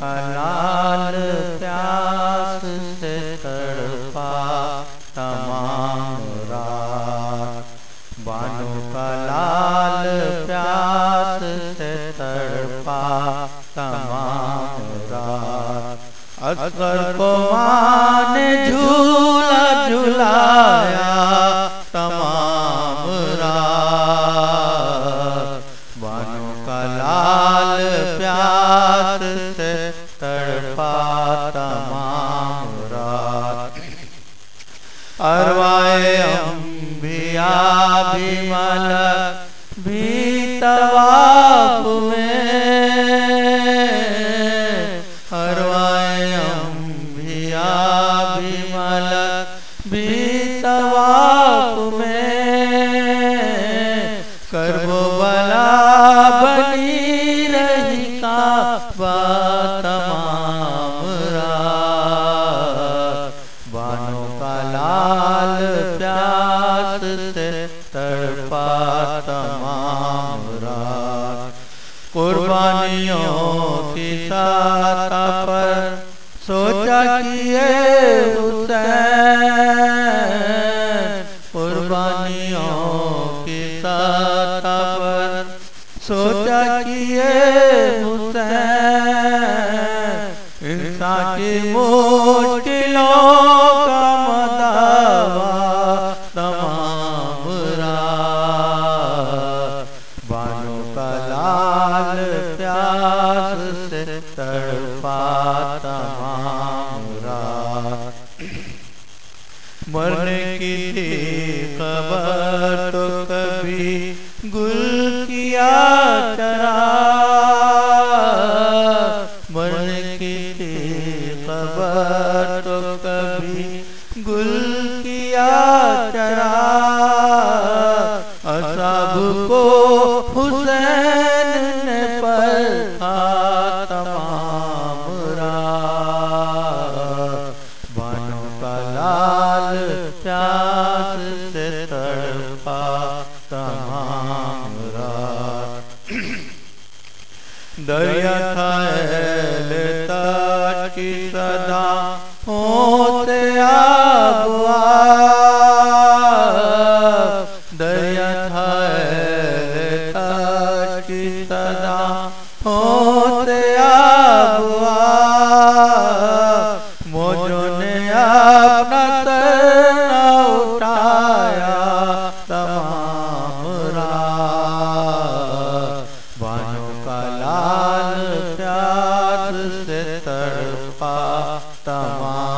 का लाल प्यास से तड़पा तमाम रात, बानों का लाल प्यास से तड़पा तमाम रात। असगर को माँ ने झूला झुलाया तमाम रात, बानों का लाल प्यास से तड़पा तमाम रात। अरवाए अंबिया भी मलक भी तवाफ में, अरवाए अंबिया भी मलक भी तवाफ में, करबो बला बनी रही काबा तमाम रात, बानों का लाल प्यास से तड़पा तमाम रात। कुर्बानियों की साता पर सोचा किए हुसैन, कुर्बानियों की साता पर सोचा किए हुसैन, इंसान की मुश्किलों का मदावा तमाम रात, बानों का लाल प्यास से तड़पा तमाम रात। मरने की थी खबर तो कभी गुल किया चरा, मरने की थी खबर तो कभी गुल किया चरा, असहाब को हुसैन ने परखा तमाम रात, बानों का लाल प्यास से तड़पा तमाम रात। दरिया था एलता की सदा होते आबुआ, दरिया था एलता की सदा होते आबुआ, मौजों ने अपना सर न उठाया तमाम रात, बानों का लाल प्यास से तड़पा तमाम